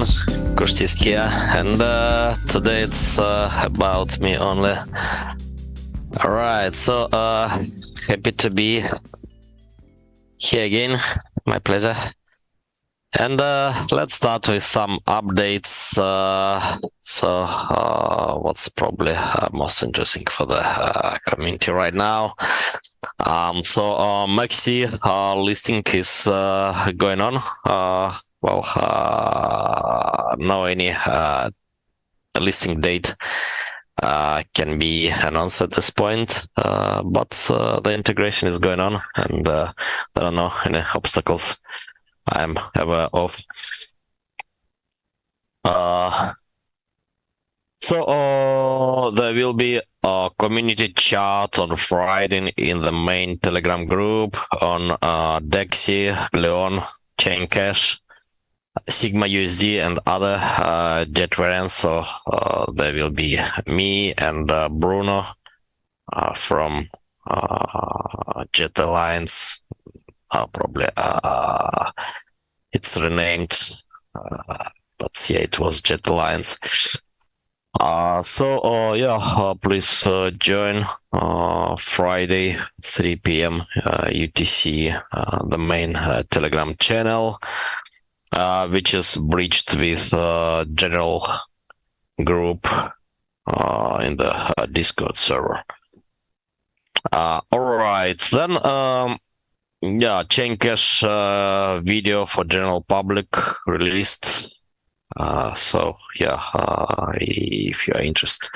everyone, Kushti is here, and today it's about me only. Alright, so happy to be here again, my pleasure. And let's start with some updates. What's probably most interesting for the community right now? Maxi listing is going on. No any listing date can be announced at this point, but the integration is going on, and there are no any obstacles I'm aware of. There will be a community chat on Friday in the main Telegram group on Dexy, Leon, Chaincash, Sigma USD, and other jet variants. So there will be me and Bruno from Jet Alliance. Probably it's renamed, but yeah, it was Jet Alliance. Please join Friday 3 p.m. UTC, the main Telegram channel, which is bridged with general group in the Discord server. All right, then Chaincash video for general public released. If you are interested,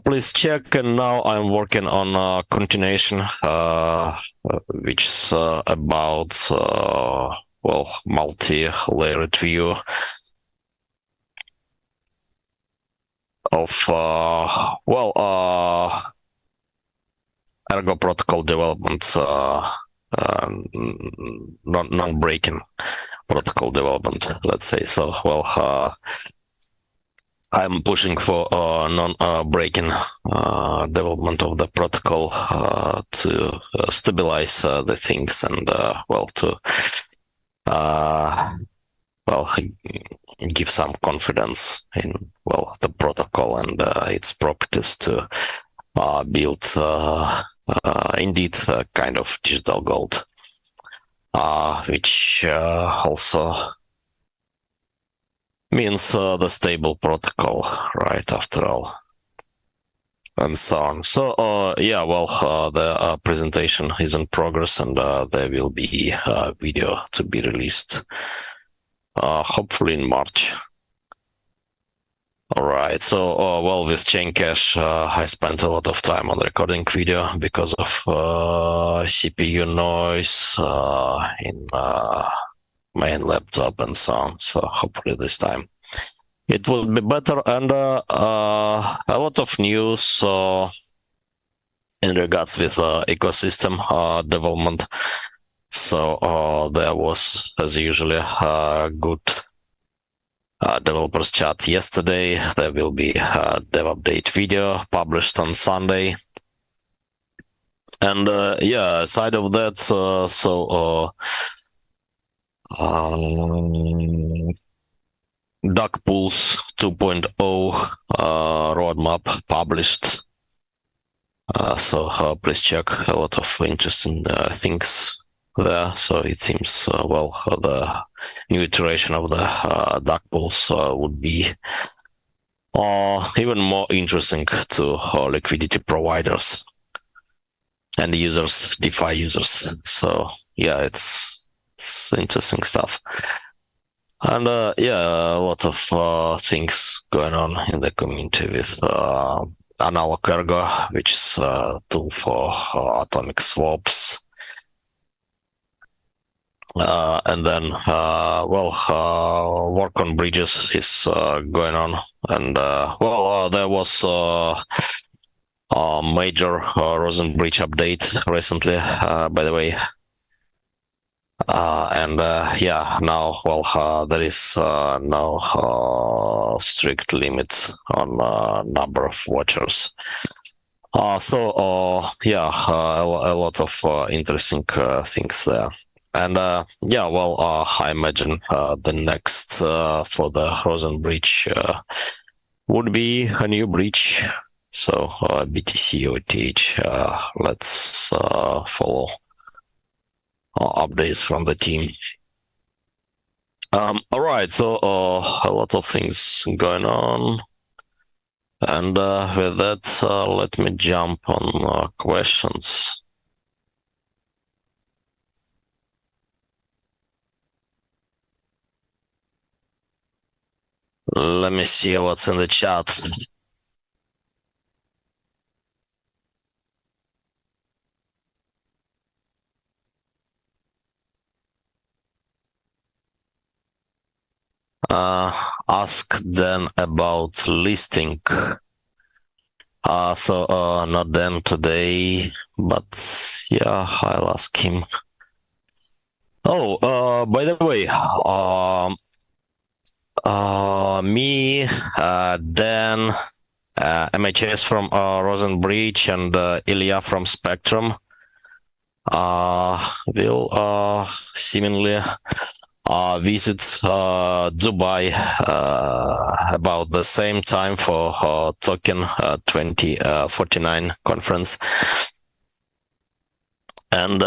please check. And now I'm working on continuation, which is about multi-layered view of Ergo protocol development, non-breaking protocol development, let's say. So, I'm pushing for non-breaking development of the protocol to stabilize the things and give some confidence in the protocol and its properties to build indeed a kind of digital gold, which also means the stable protocol, right, after all, and so on. So the presentation is in progress, and there will be a video to be released hopefully in March. All right, so with Chaincash, I spent a lot of time on recording video because of CPU noise in main laptop and so on. So hopefully this time it will be better. And a lot of news in regards with ecosystem development. So there was, as usually, a good developers chat yesterday. There will be a dev update video published on Sunday. And aside of that, Duck Pools 2.0 roadmap published. Please check, a lot of interesting things there. So it seems the new iteration of the Duck Pools would be even more interesting to liquidity providers and users, DeFi users. So yeah, it's interesting stuff. And a lot of things going on in the community with analog Ergo, which is a tool for atomic swaps. And then work on bridges is going on. And there was a major Rosen bridge update recently, by the way. Now there is no strict limit on number of watchers. A lot of interesting things there. And yeah, well, I imagine the next for the Rosen Bridge would be a new bridge. So BTC or TH, let's follow updates from the team. All right, so a lot of things going on. And with that, let me jump on questions. Let me see what's in the chat. Ask then about listing. So not then today, but yeah, I'll ask him. Oh, by the way, me, Dan, MHS from Rosenbridge, and Ilya from Spectrum will seemingly visit Dubai about the same time for Token 2049 conference. And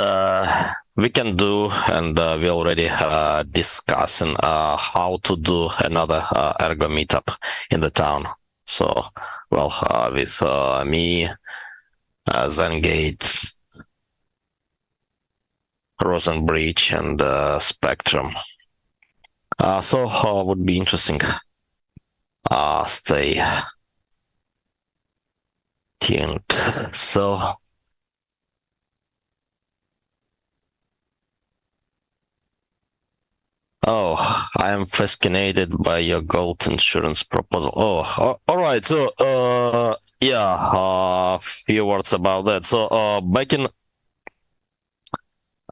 we can do, and we already discussing how to do another Ergo meetup in the town. So, well, with me, Zengate, Rosenbridge, and Spectrum. So would be interesting. Stay tuned. So. Oh, I am fascinated by your gold insurance proposal. Oh, all right. So, yeah, a few words about that. So, back in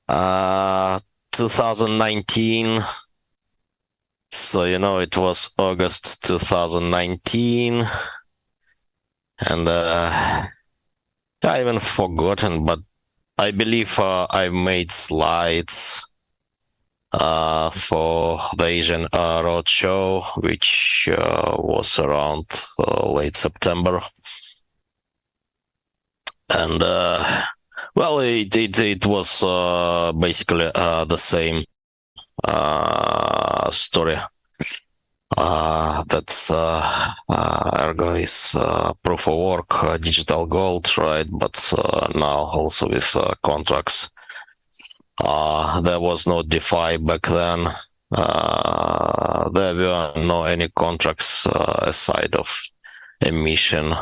2019, so it was August 2019, and I even forgotten, but I believe I made slides for the Asian Roadshow, which was around late September. And well, it was basically the same story. That's Ergo is proof of work, digital gold, right? But now also with contracts. There was no DeFi back then. There were no any contracts aside of emission,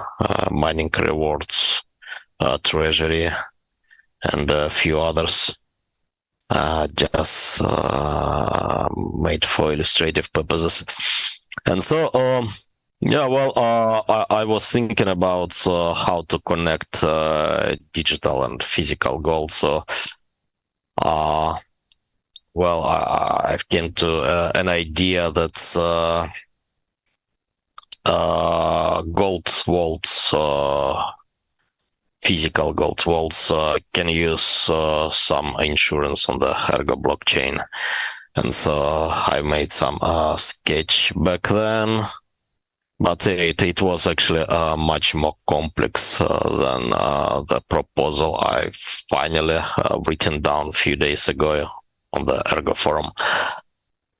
mining rewards, treasury, and a few others. Just made for illustrative purposes. And so, yeah, well, I was thinking about how to connect digital and physical gold. So, well, I've came to an idea that gold vaults, physical gold vaults, can use some insurance on the Ergo blockchain. And so I made some sketch back then, but it was actually much more complex than the proposal I finally written down a few days ago on the Ergo forum.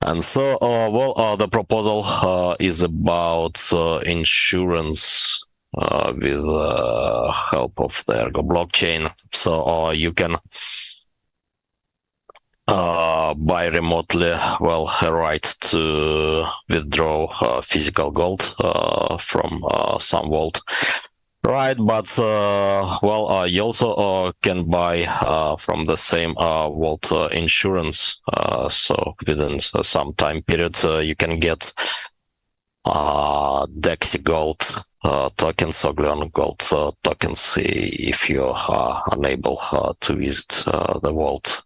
And so, well, the proposal is about insurance with the help of the Ergo blockchain. So you can buy remotely, well, a right to withdraw physical gold from some vault. Right, but well, you also can buy from the same vault insurance. So within some time period, you can get Dexy Gold tokens or Gleon Gold tokens if you are unable to visit the vault.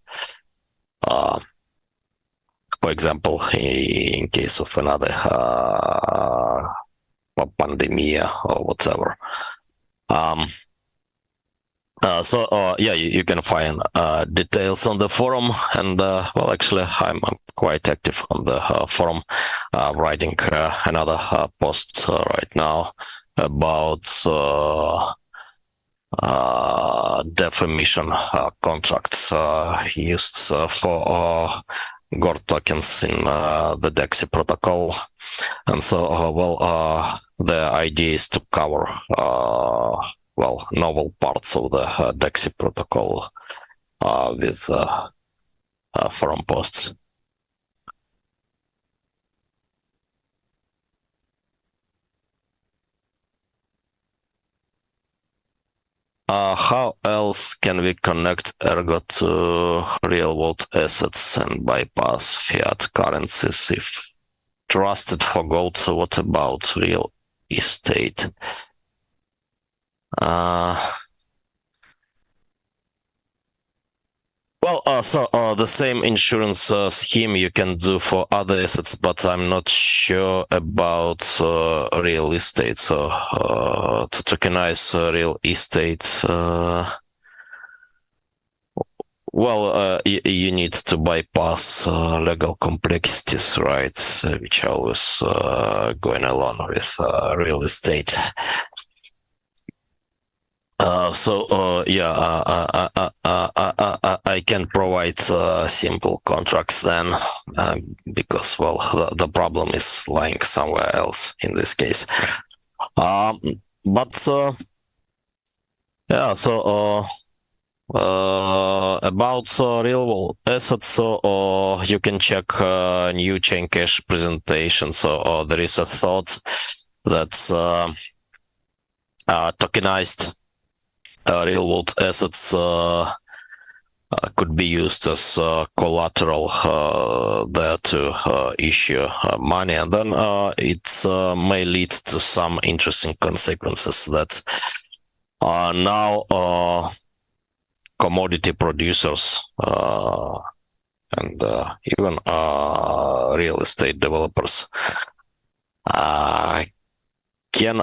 For example, in case of another pandemic or whatever. Yeah, you can find details on the forum, and well, actually, I'm quite active on the forum, writing another post right now about definition contracts used for GORD tokens in the DEXI protocol. And so, the idea is to cover, novel parts of the DEXI protocol with forum posts. How else can we connect Ergo to real-world assets and bypass fiat currencies if trusted for gold? So what about real estate? The same insurance scheme you can do for other assets, but I'm not sure about real estate. So to tokenize real estate, you need to bypass legal complexities, right? Which are always going along with real estate. I can provide simple contracts then, because the problem is lying somewhere else in this case. About real assets, so you can check new chain cash presentation. So there is a thought that's tokenized real-world assets could be used as collateral there to issue money, and then it may lead to some interesting consequences that now commodity producers and even real estate developers can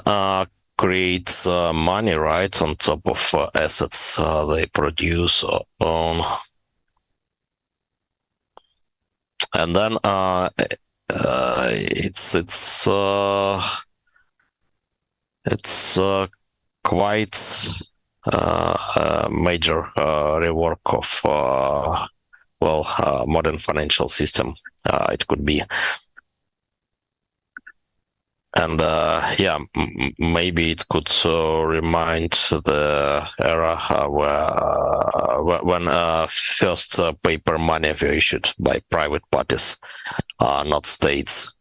create money right on top of assets they produce or own, and then it's quite a major rework of modern financial system. It could be. And maybe it could remind the era when first paper money were issued by private parties, not states.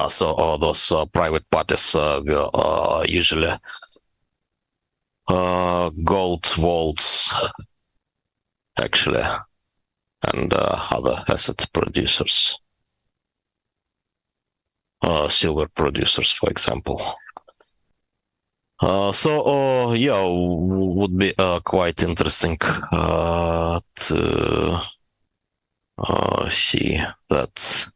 So those private parties were usually gold vaults, actually, and other asset producers. Silver producers, for example. Would be quite interesting to see that.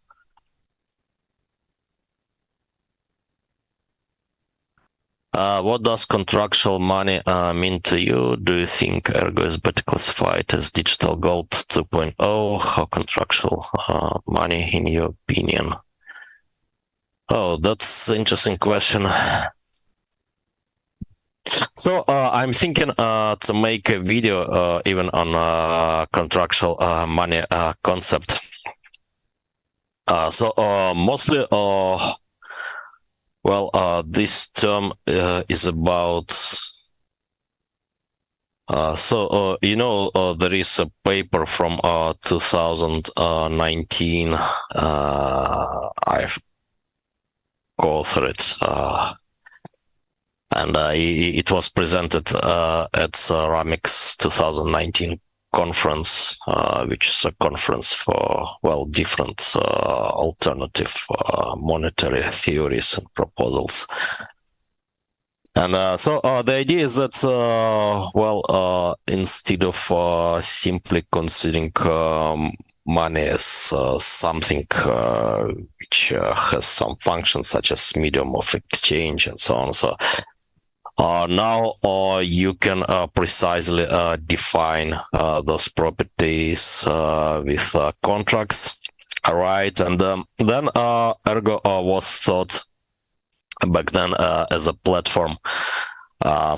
What does contractual money mean to you? Do you think Ergo is better classified as digital gold 2.0 or contractual money, in your opinion? Oh, that's an interesting question. So I'm thinking to make a video even on contractual money concept. Mostly, this term is about. There is a paper from 2019. I've co-authored, and it was presented at Ramix 2019 conference, which is a conference for different alternative monetary theories and proposals. And the idea is that instead of simply considering money as something which has some functions such as medium of exchange and so on. So Now you can precisely define those properties with contracts. All right, and then Ergo was thought back then as a platform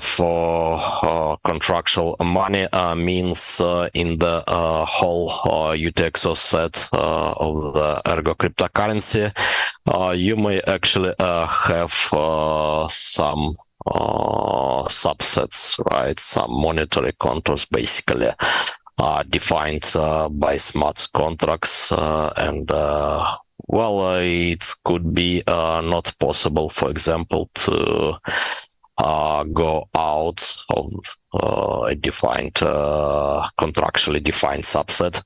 for contractual money means in the whole UTXO set of the Ergo cryptocurrency, you may actually have some subsets, right? Some monetary contours basically defined by smart contracts and well, it could be not possible, for example, to go out of a defined, contractually defined subset.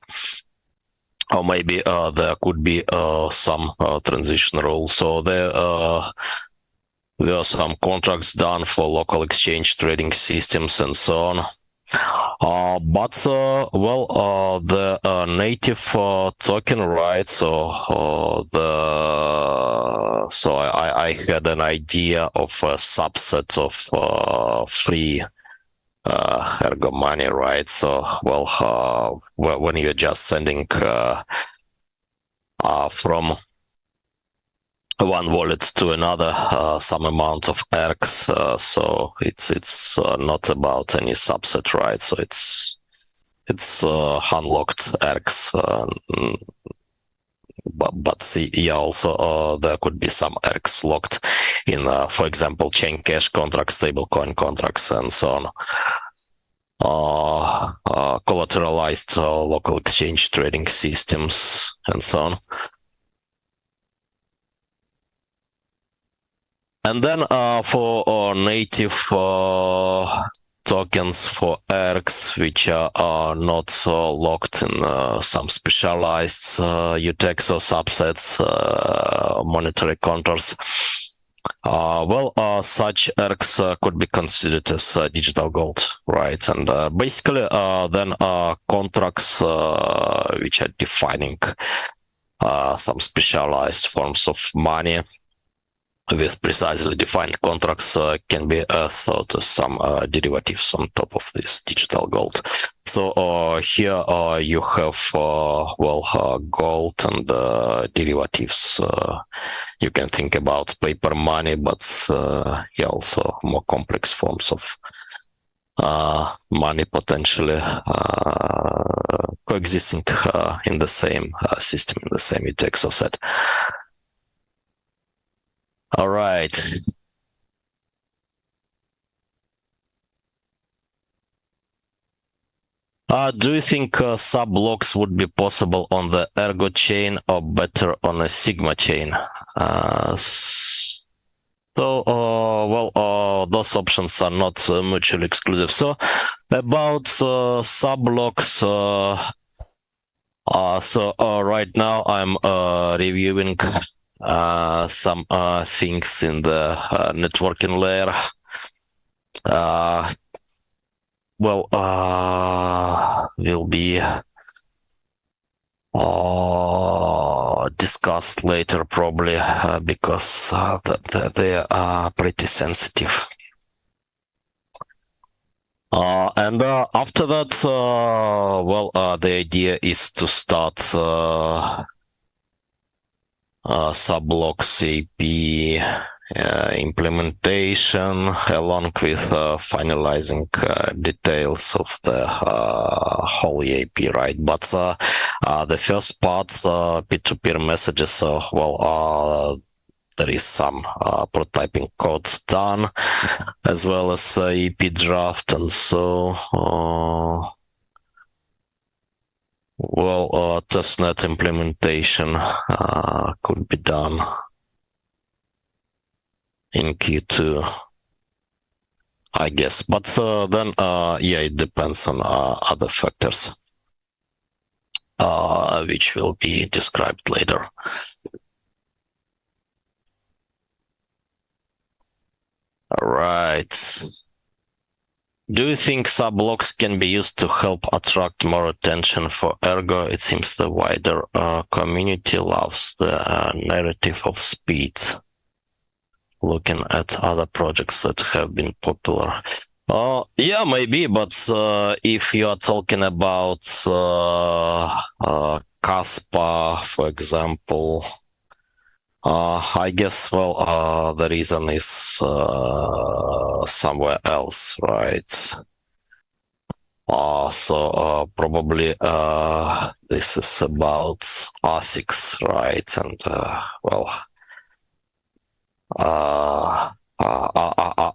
Or maybe there could be some transition rules. So there are some contracts done for local exchange trading systems and so on. But the native token, right? So I had an idea of a subset of free Ergo money, right? So when you're just sending from one wallet to another some amount of ergs, so it's not about any subset, right? So it's unlocked ergs, but see, yeah, also there could be some ergs locked in, for example, chain cash contracts, stablecoin contracts, and so on. Collateralized local exchange trading systems and so on. And then for native tokens for ergs, which are not locked in some specialized UTXO subsets, monetary contours, such ergs could be considered as digital gold, right? And basically then contracts which are defining some specialized forms of money with precisely defined contracts can be thought as some derivatives on top of this digital gold. So here you have gold and derivatives. You can think about paper money, but yeah, also more complex forms of money potentially coexisting in the same system, in the same UTXO set. All right. Do you think sub-blocks would be possible on the Ergo chain or better on a Sigma chain? Those options are not mutually exclusive. So about sub-blocks, right now I'm reviewing some things in the networking layer. Will be discussed later probably because they are pretty sensitive. And after that, the idea is to start sub-blocks AP implementation along with finalizing details of the whole EAP, right? But the first part, peer-to-peer messages, there is some prototyping code done, as well as EP draft, and so testnet implementation could be done in Q2, I guess. But then, it depends on other factors, which will be described later. All right. Do you think sub-blocks can be used to help attract more attention for Ergo? It seems the wider community loves the narrative of speed. looking at other projects that have been popular. Yeah, maybe, but if you are talking about Kaspa, for example, I guess, well, the reason is somewhere else, right? So probably this is about ASICs, right? And well,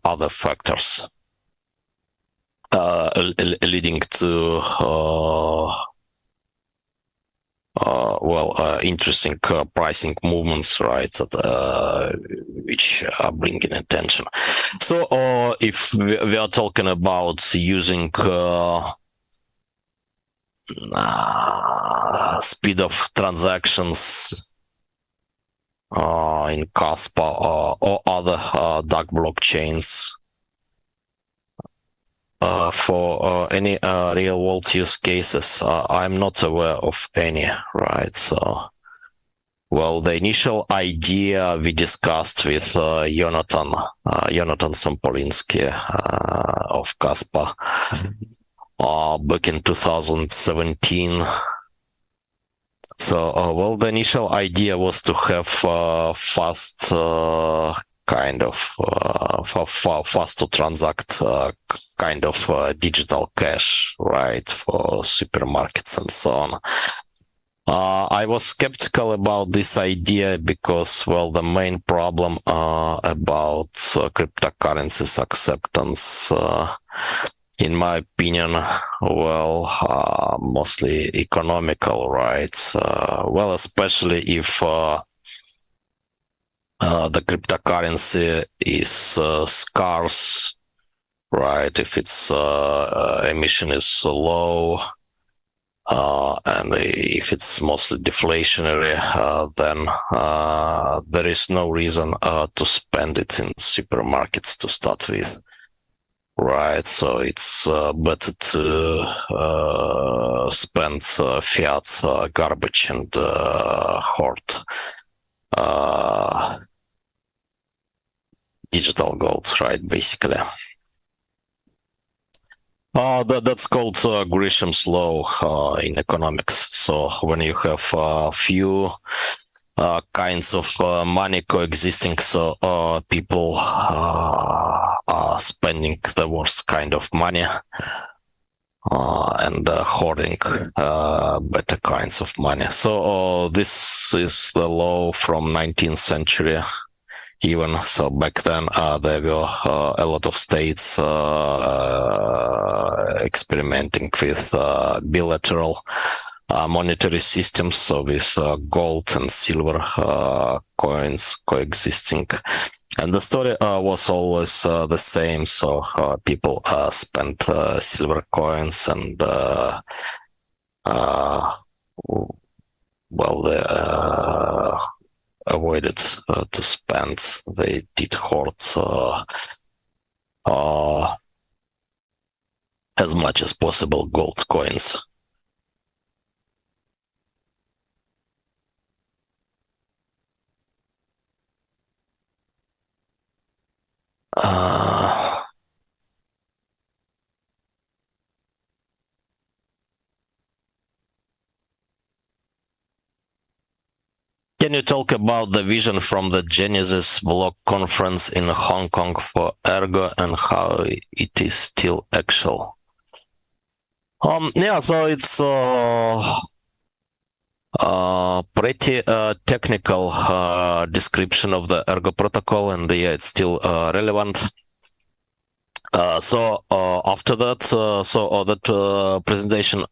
other factors leading to well, interesting pricing movements, right? That, which are bringing attention. So, if we are talking about using speed of transactions in Kaspa or other dark blockchains, for any real world use cases, I'm not aware of any, right? So, well, the initial idea we discussed with Jonathan Sompolinsky of Kaspa back in 2017. So, well, the initial idea was to have fast kind of fast to transact kind of digital cash, right, for supermarkets and so on. I was skeptical about this idea because, well, the main problem about cryptocurrencies acceptance, in my opinion, well, mostly economical, right? Well, especially if the cryptocurrency is scarce, right? If its emission is low, and if it's mostly deflationary, then there is no reason to spend it in supermarkets to start with. Right, so it's better to spend fiat garbage and hoard digital gold, right, basically. That's called Grisham's law in economics. So when you have few kinds of money coexisting, so people are spending the worst kind of money and hoarding better kinds of money. So this is the law from 19th century. Even so, back then there were a lot of states experimenting with bilateral monetary systems, so with gold and silver coins coexisting. And the story was always the same. So people spent silver coins and well, they avoided to spend. They did hoard as much as possible gold coins. Can you talk about the vision from the Genesis Block Conference in Hong Kong for Ergo and how it is still actual? Yeah, so it's pretty technical description of the Ergo protocol, and yeah, it's still relevant. So after that, that presentation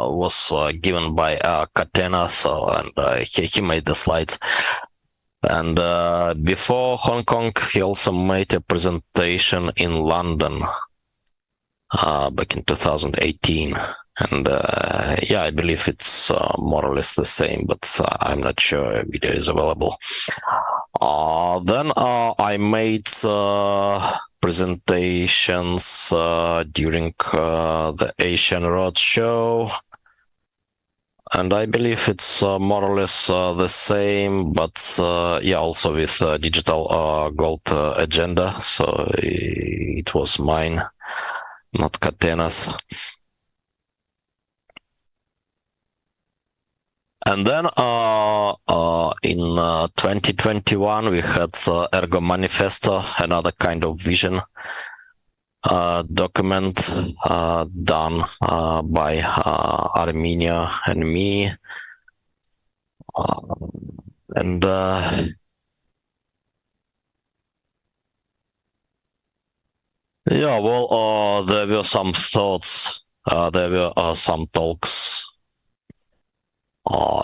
was given by Catena, so and he made the slides. And before Hong Kong, he also made a presentation in London back in 2018. And yeah, I believe it's more or less the same, but I'm not sure a video is available. Then I made presentations during the Asian Roadshow, And I believe it's more or less the same, but yeah, also with digital gold agenda. So it was mine, not Katena's. And then in 2021, we had Ergo Manifesto, another kind of vision document done by Armenia and me. And yeah, well, there were some thoughts, there were some talks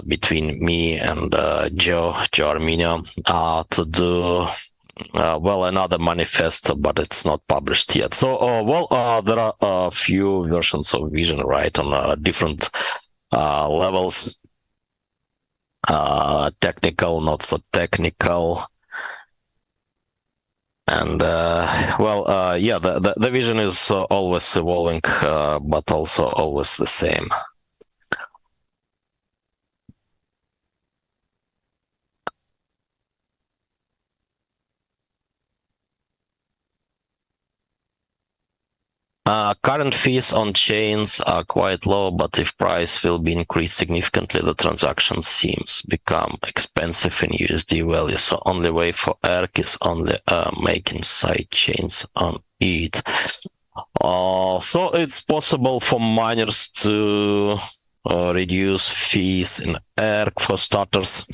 between me and Joe Armenia to do well, another manifesto, but it's not published yet. So, there are a few versions of vision, right, on different levels. Technical, not so technical. And yeah, the vision is always evolving, but also always the same. Current fees on chains are quite low, but if price will be increased significantly, the transaction seems become expensive in USD value. So only way for Erg is only making side chains on it. So it's possible for miners to reduce fees in Erg for starters.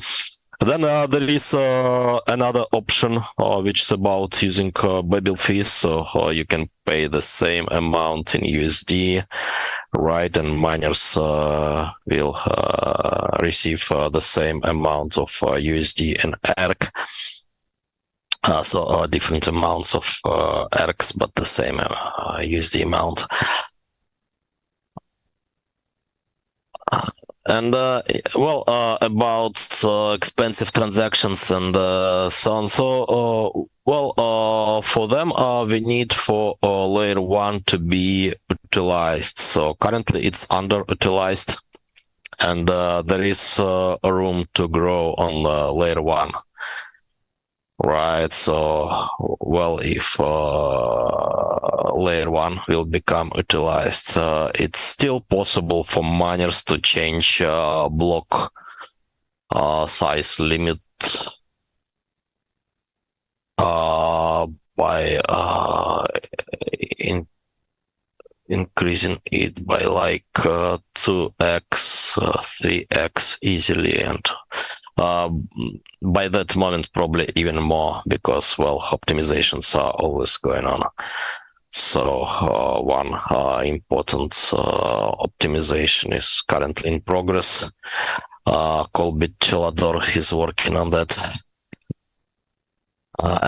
Then there is another option, which is about using Babel fees. So you can pay the same amount in USD, right? And miners will receive the same amount of USD in ERC. So different amounts of ERCs, but the same USD amount. And about expensive transactions and so on. So, for them, we need for layer one to be utilized. So currently it's underutilized, and there is a room to grow on layer one. Right, so, if layer one will become utilized, it's still possible for miners to change block size limit by increasing it by like 2x, 3x easily, and by that moment probably even more, because optimizations are always going on. So one important optimization is currently in progress. Colby Telador is working on that. By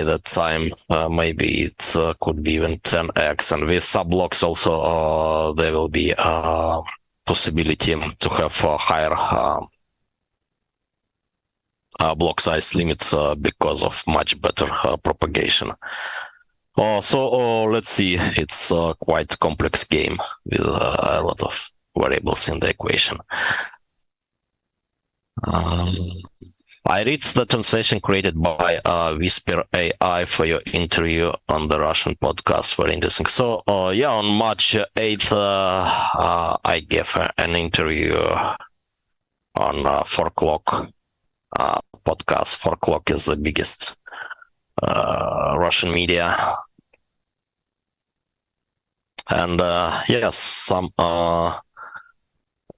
that time, maybe it could be even 10x, and with subblocks also there will be possibility to have a higher block size limits because of much better propagation. Let's see, it's a quite complex game with a lot of variables in the equation. I read the translation created by Whisper AI for your interview on the Russian podcast. Very interesting. So, on March 8th, I gave an interview on 4 o'clock podcast. 4 o'clock is the biggest Russian media. And yes, some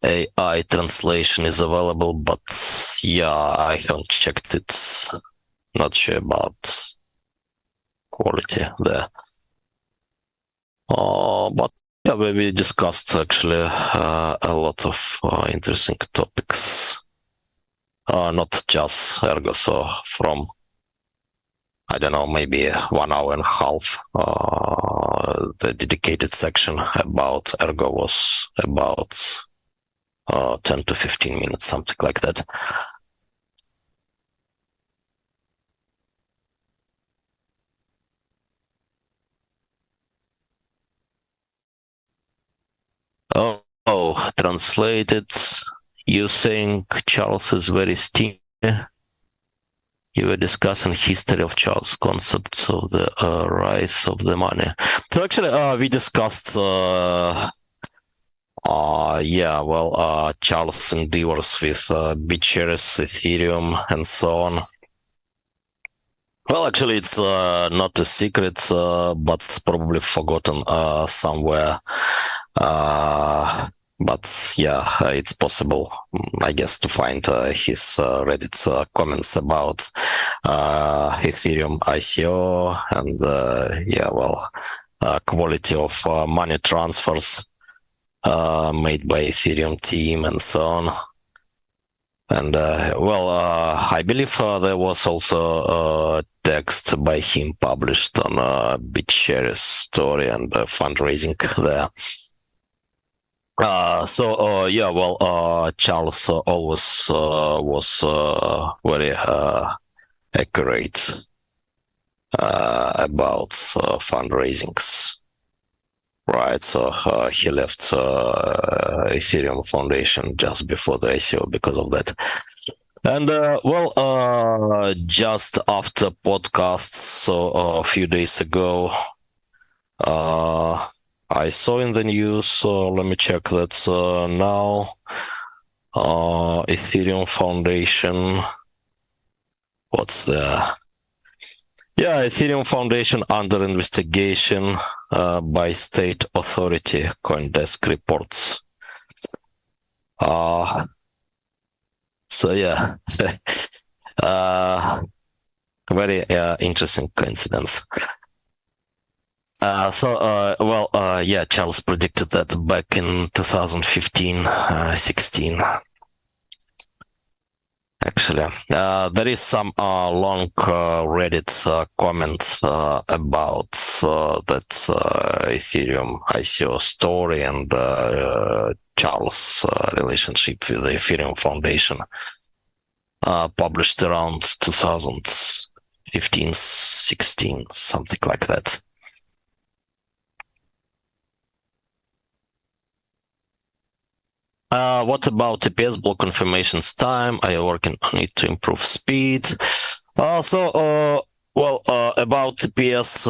AI translation is available, but yeah, I haven't checked it. Not sure about quality there. But yeah, we discussed actually a lot of interesting topics. Not just Ergo, so from, I don't know, maybe 1 hour and a half, the dedicated section about Ergo was about 10 to 15 minutes, something like that. translate it. You think Charles is very stingy? You were discussing history of Charles' concepts of the rise of the money. So actually, we discussed, Charles endeavors with Becheris, Ethereum, and so on. Well, actually, it's not a secret, but probably forgotten somewhere. But yeah, it's possible, I guess, to find his Reddit comments about Ethereum ICO and quality of money transfers made by Ethereum team and so on. And I believe there was also a text by him published on BitShares story and fundraising there. Charles always was very accurate about fundraisings. Right, so he left Ethereum Foundation just before the ICO because of that. And just after podcasts, so a few days ago, I saw in the news, so let me check that now. Ethereum Foundation, what's the... Yeah, Ethereum Foundation under investigation by state authority, CoinDesk reports. Very interesting coincidence. Charles predicted that back in 2015-16. Actually, there is some long Reddit comment about that Ethereum ICO story and Charles' relationship with the Ethereum Foundation, published around 2015-16, something like that. What about TPS block confirmations time? Are you working on it to improve speed? About TPS,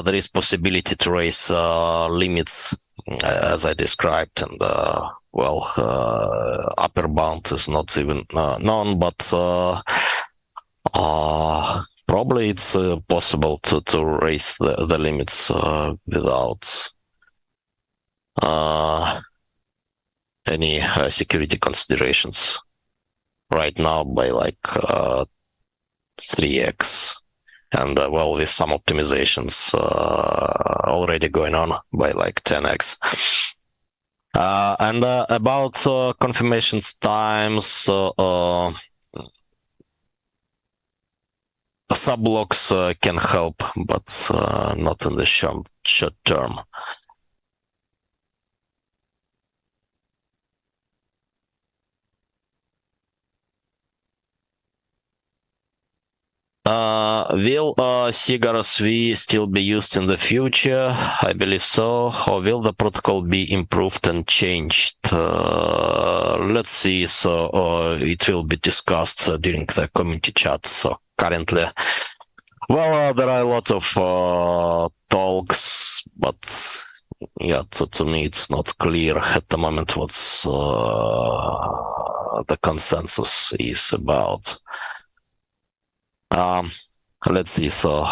there is possibility to raise limits, as I described, and upper bound is not even known, but probably it's possible to raise the limits without any security considerations right now by like 3x, and with some optimizations already going on by like 10x. About confirmations times, subblocks can help, but not in the short term. Will Cigars V still be used in the future? I believe so. Or will the protocol be improved and changed? Let's see. So it will be discussed during the community chat. So currently, there are a lot of talks, but yeah, to me it's not clear at the moment what's the consensus is about. Let's see. So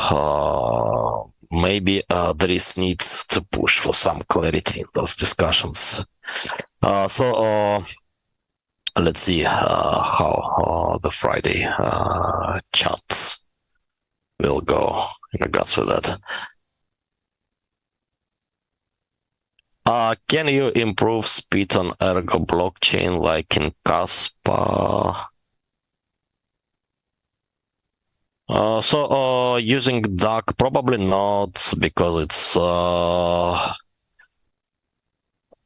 maybe there is needs to push for some clarity in those discussions. Let's see how the Friday chats will go in regards to that. Can you improve speed on Ergo blockchain like in Caspa? Using DAC, probably not, because it's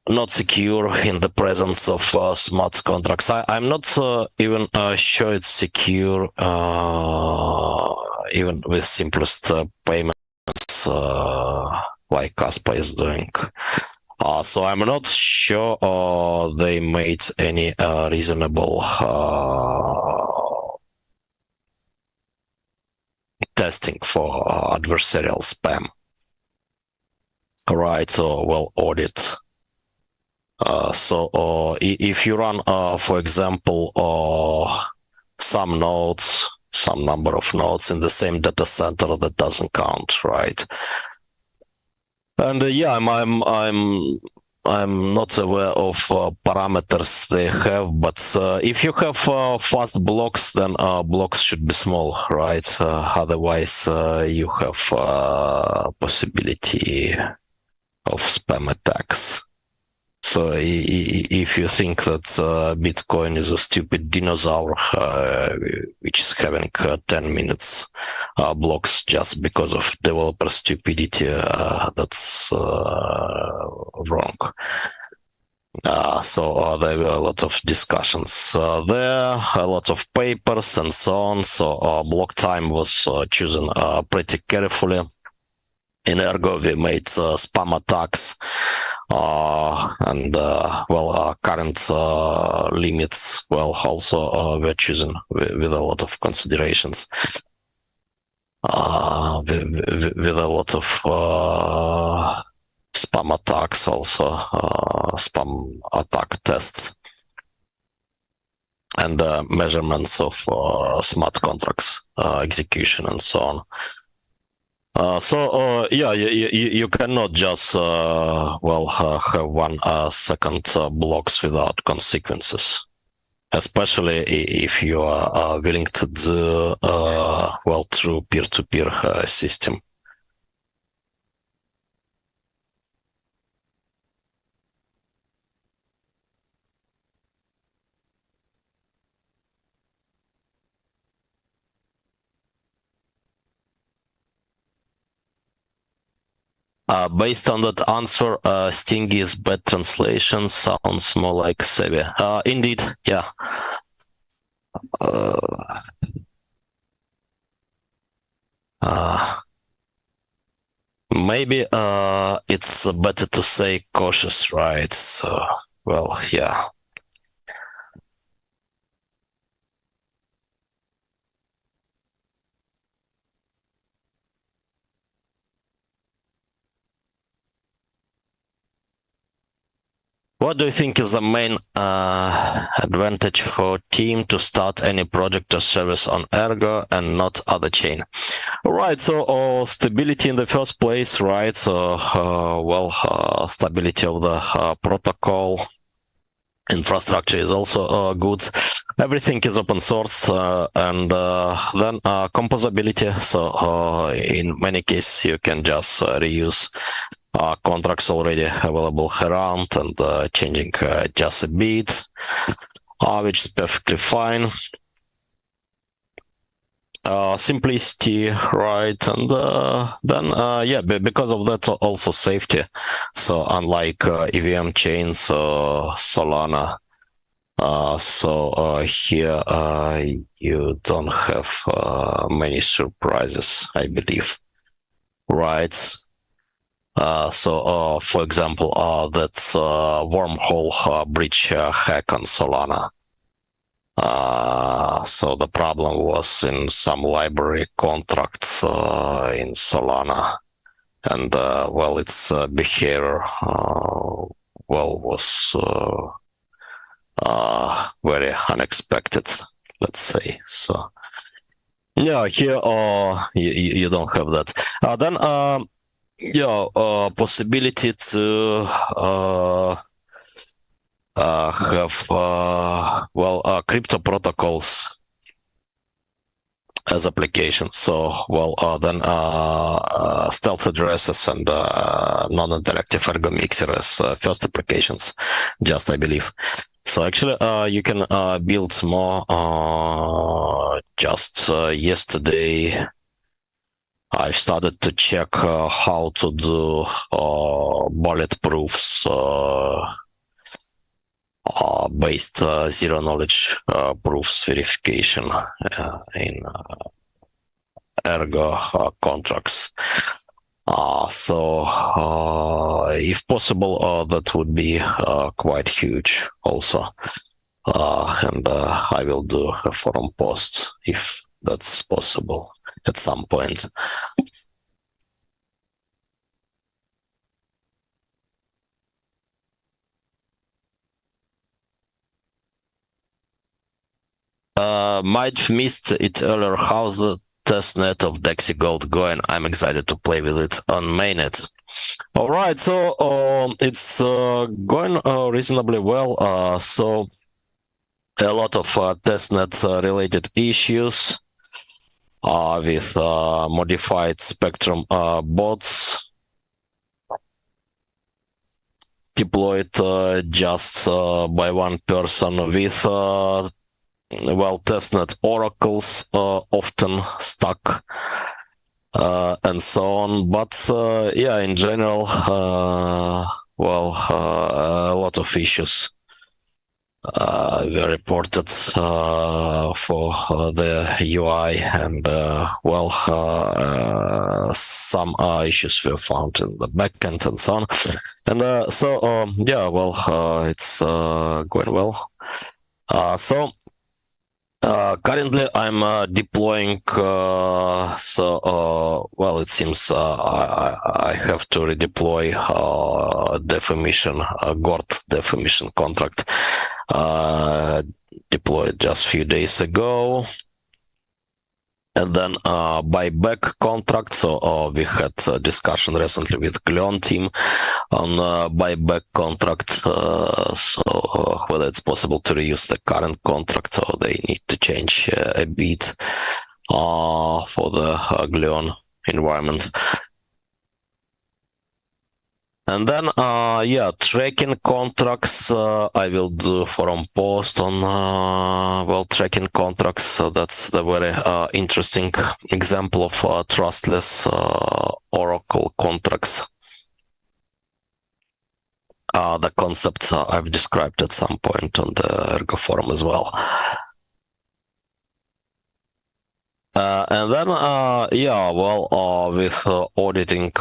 not secure in the presence of smart contracts. I'm not even sure it's secure even with simplest payments like Caspa is doing. So I'm not sure they made any reasonable testing for adversarial spam. Right, so well, audit. So if you run, for example, some nodes, some number of nodes in the same data center, that doesn't count, right? And yeah, I'm not aware of parameters they have, but if you have fast blocks, then blocks should be small, right? Otherwise, you have possibility of spam attacks. So if you think that Bitcoin is a stupid dinosaur which is having 10 minutes blocks just because of developer stupidity, that's wrong. So there were a lot of discussions there, a lot of papers and so on. So block time was chosen pretty carefully. In Ergo, we made spam attacks and current limits. Well, also we're choosing with a lot of considerations. With a lot of spam attacks, also spam attack tests, and measurements of smart contracts execution and so on. Yeah, you cannot just have 1 second blocks without consequences, especially if you are willing to do through peer-to-peer system. Based on that answer, Stingy is bad translation, sounds more like Sevi. Indeed, yeah. Maybe it's better to say cautious, right? So, well, yeah. What do you think is the main advantage for team to start any project or service on Ergo and not other chain? Right, so stability in the first place, right? So, stability of the protocol. Infrastructure is also good. Everything is open source, and then composability. So in many cases, you can just reuse contracts already available around and changing just a bit, which is perfectly fine. Simplicity, right? And then because of that, also safety. So unlike EVM chains, Solana, here you don't have many surprises, I believe, right? For example, that wormhole breach hack on Solana. So the problem was in some library contracts in Solana, and its behavior was very unexpected, let's say. So yeah, here you don't have that. Then possibility to have crypto protocols as applications. So then stealth addresses and non-interactive Ergo mixer as first applications, just I believe. So actually you can build more. Just yesterday I started to check how to do bulletproofs based zero knowledge proofs verification in Ergo contracts. If possible, that would be quite huge also. And I will do a forum post if that's possible at some point. Might have missed it earlier. How's the testnet of Dexy Gold going? I'm excited to play with it on mainnet. All right, so it's going reasonably well. So a lot of testnet related issues with modified Spectrum bots deployed just by one person with testnet oracles often stuck and so on. But yeah, in general, a lot of issues were reported for the UI, and some issues were found in the backend and so on. And it's going well. Currently, I'm deploying. It seems I have to redeploy definition GORT definition contract deployed just a few days ago. And then buyback contract. So we had a discussion recently with Gleon team on buyback contract. Whether it's possible to reuse the current contract or they need to change a bit for the Gleon environment. And then, tracking contracts, I will do forum post on, tracking contracts. So that's the very interesting example of trustless Oracle contracts. The concept I've described at some point on the Ergo forum as well. And then, with auditing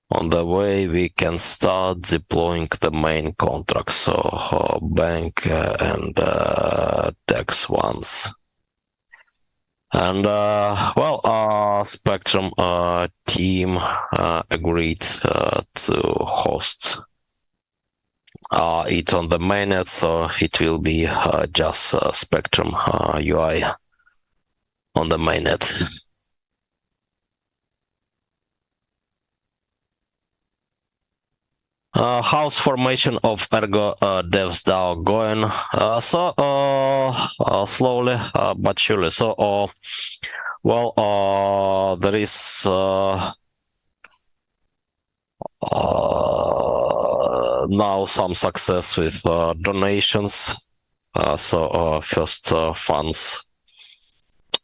on the way, we can start deploying the main contracts, so bank and DEX ones. And Spectrum team agreed to host it on the mainnet, so it will be just Spectrum UI on the mainnet. How's formation of Ergo devs DAO going? Slowly but surely. So, there is now some success with donations. First funds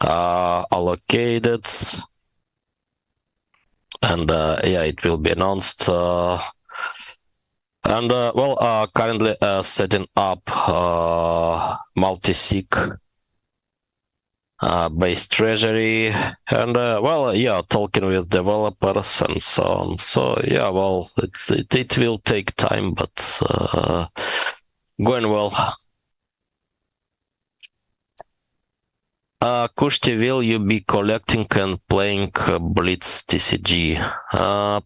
allocated, and it will be announced. Currently setting up multi-sig based treasury, and talking with developers and so on. So it will take time, but going well. Kushti, will you be collecting and playing Blitz TCG?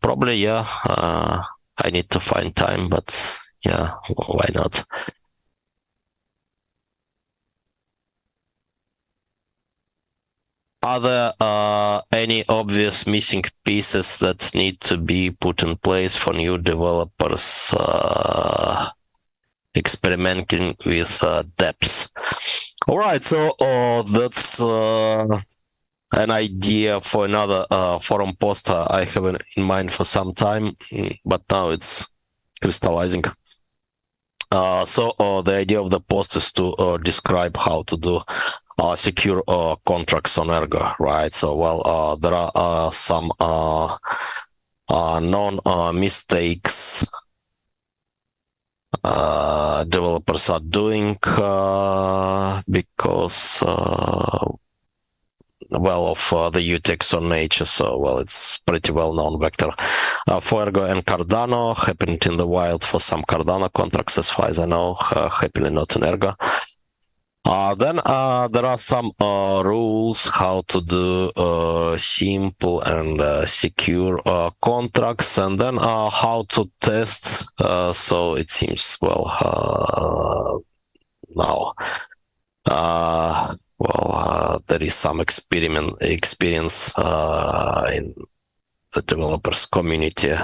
Probably, yeah. I need to find time, but yeah, why not? Are there any obvious missing pieces that need to be put in place for new developers experimenting with depths? All right, so that's an idea for another forum post I have in mind for some time, but now it's crystallizing. The idea of the post is to describe how to do secure contracts on Ergo, right? So, there are some known mistakes developers are doing because well, of the UTXO on nature, so, well, it's pretty well-known vector. For Ergo and Cardano, happened in the wild for some Cardano contracts, as far as I know, happily not in Ergo. Then there are some rules how to do simple and secure contracts, and then how to test. So it seems, well, now, there is some experience in the developers community,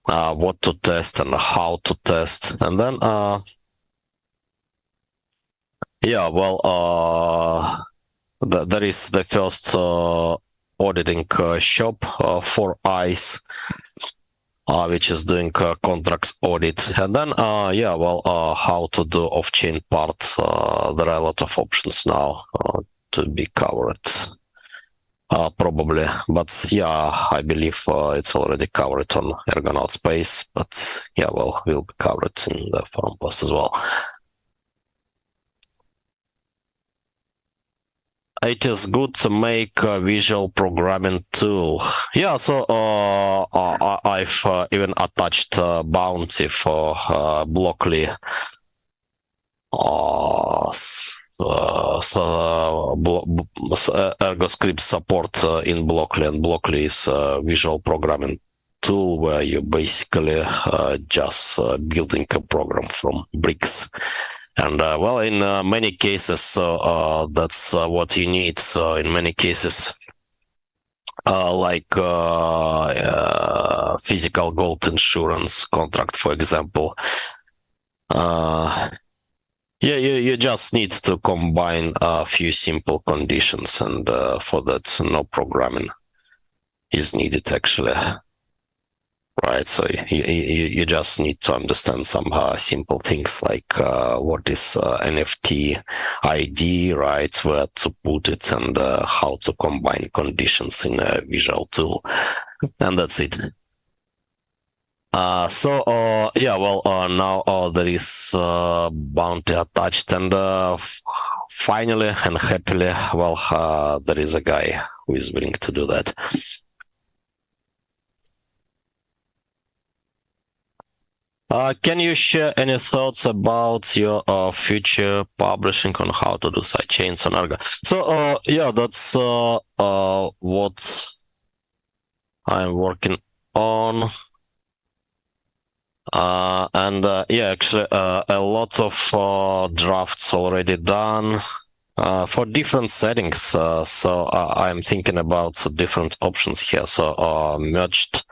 what to test and how to test, and then yeah, well, there is the first auditing shop for ICE, which is doing contracts audit, and then yeah, well, how to do off-chain parts. There are a lot of options now to be covered, probably, but yeah, I believe it's already covered on Ergonaut Space, but yeah, well, will be covered in the forum post as well. It is good to make a visual programming tool. Yeah, so I've even attached Bounty for Blockly. Ergo script support in Blockly, and Blockly is a visual programming tool where you basically just building a program from bricks. And well, in many cases, that's what you need. So in many cases, like physical gold insurance contract, for example, yeah, you just need to combine a few simple conditions, and for that, no programming is needed, actually. Right, so you just need to understand some simple things like what is NFT ID, right, where to put it, and how to combine conditions in a visual tool, and that's it. So yeah, well, now there is Bounty attached, and finally and happily, well, there is a guy who is willing to do that. Can you share any thoughts about your future publishing on how to do sidechains on Ergo? So yeah, that's what I'm working on. And yeah, actually, a lot of drafts already done for different settings. So I'm thinking about different options here. So merged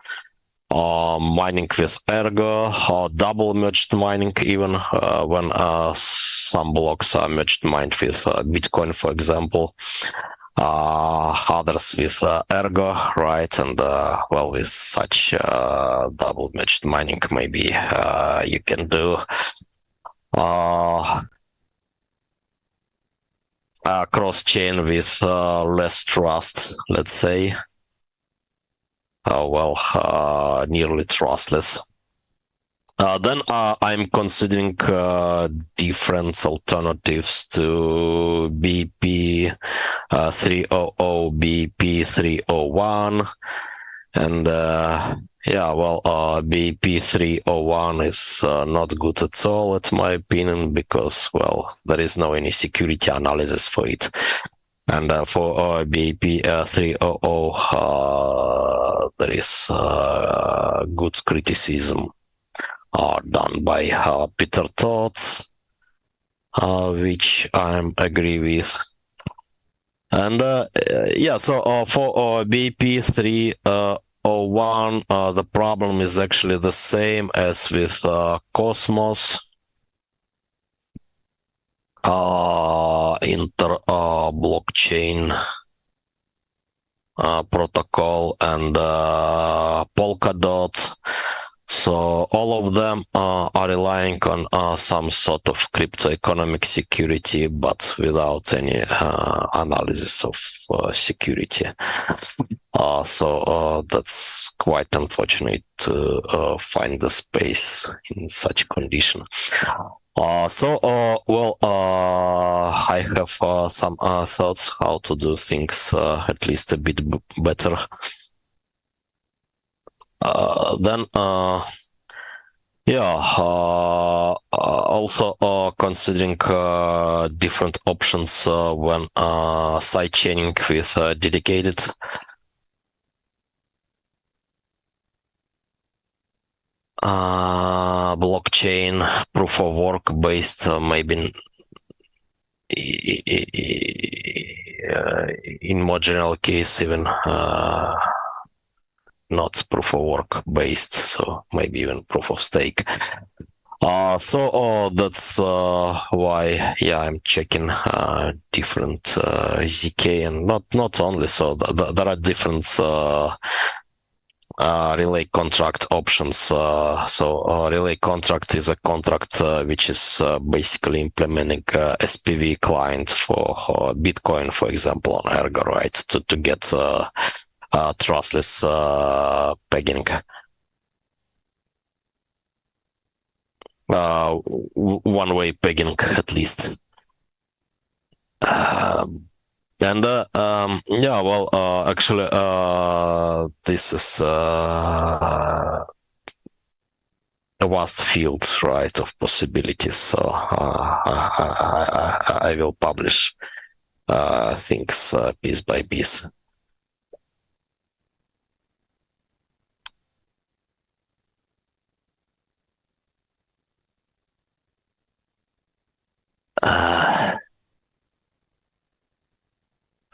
mining with Ergo, or double merged mining, even when some blocks are merged mined with Bitcoin, for example. Others with Ergo, right? And well, with such double merged mining, maybe you can do cross-chain with less trust, let's say. Well, nearly trustless. Then I'm considering different alternatives to BP 300, BP 301, and yeah, well, BP 301 is not good at all, at my opinion, because, well, there is no any security analysis for it. And for BP 300, there is good criticism done by Peter Todd, which I agree with. And yeah, so for BP 301, the problem is actually the same as with Cosmos. Inter blockchain protocol and Polkadot. So all of them are relying on some sort of crypto economic security, but without any analysis of security. So that's quite unfortunate to find the space in such condition. I have some thoughts how to do things at least a bit better. Also considering different options when sidechaining with dedicated blockchain, proof of work based, maybe in more general case even not proof of work based, so maybe even proof of stake. That's why, yeah, I'm checking different ZK, and not only so. There are different relay contract options. Relay contract is a contract which is basically implementing SPV client for Bitcoin, for example, on Ergo, right? To get trustless pegging. One-way pegging at least. Actually, this is a vast field, right, of possibilities. So I will publish things piece by piece.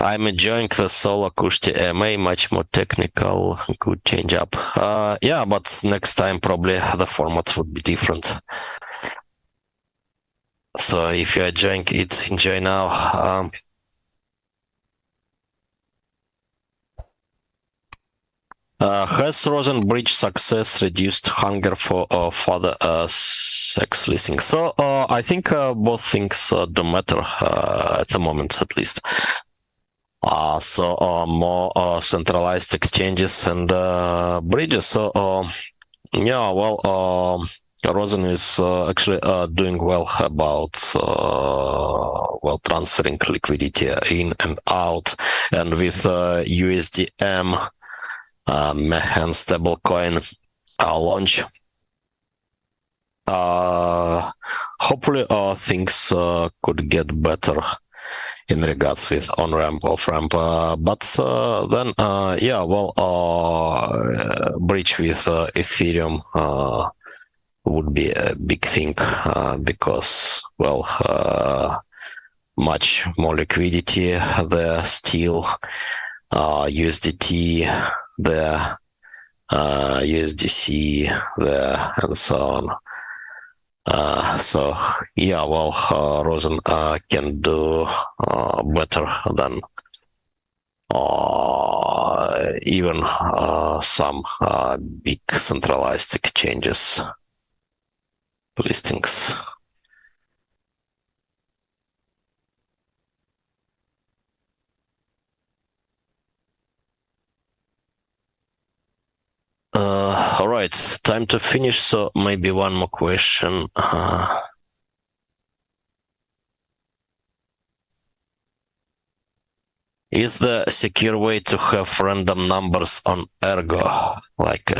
I'm enjoying the solo Kushti MA, much more technical, good change up. Yeah, but next time probably the format would be different. So if you're enjoying it, enjoy now. Has Rosen Bridge success reduced hunger for further sex leasing? So I think both things do matter at the moment, at least. More centralized exchanges and bridges. So Rosen is actually doing well about transferring liquidity in and out, and with USDM and stablecoin launch. Hopefully things could get better in regards with on-ramp, off-ramp, bridge with Ethereum would be a big thing because, much more liquidity there still, USDT there, USDC there, and so on. Rosen can do better than even some big centralized exchanges listings. All right, time to finish. So maybe one more question. Is there a secure way to have random numbers on Ergo? Like,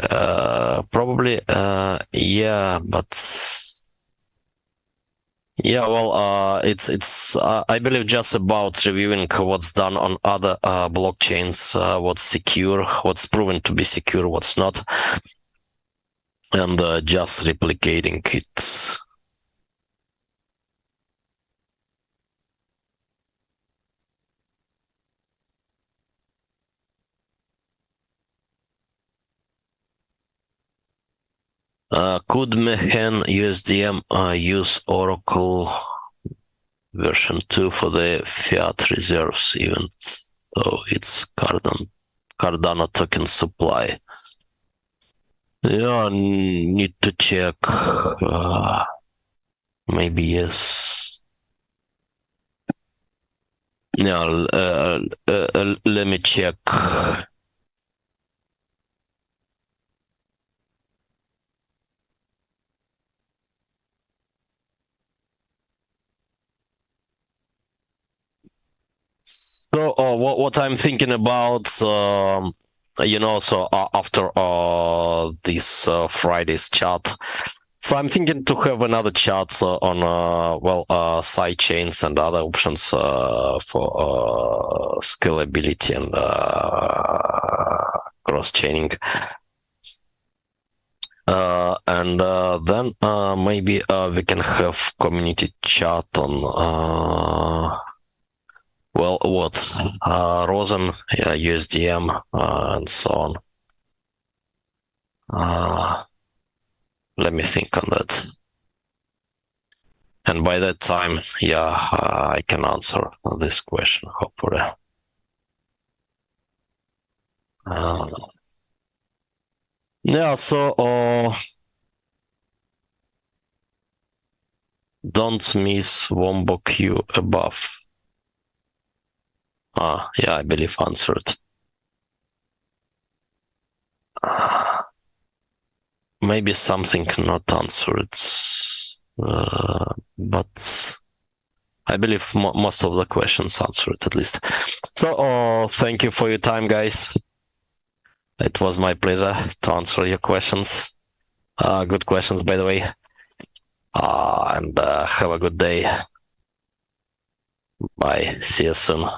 probably, yeah, but yeah, it's I believe just about reviewing what's done on other blockchains, what's secure, what's proven to be secure, what's not, and just replicating it. Could Mehen USDM use Oracle version 2 for the fiat reserves, even though it's Cardano token supply? Yeah, need to check. Maybe yes. Yeah, let me check. So, what I'm thinking about, so after this Friday's chat, so I'm thinking to have another chat on, side chains and other options for scalability and cross chaining. Then maybe we can have community chat on Rosen, USDM, and so on. Let me think on that. And by that time, I can answer this question, hopefully. Don't miss Wombo Q above. I believe answered. Maybe something not answered, but I believe most of the questions answered at least. So, thank you for your time, guys. It was my pleasure to answer your questions. Good questions, by the way. And have a good day. Bye. See you soon.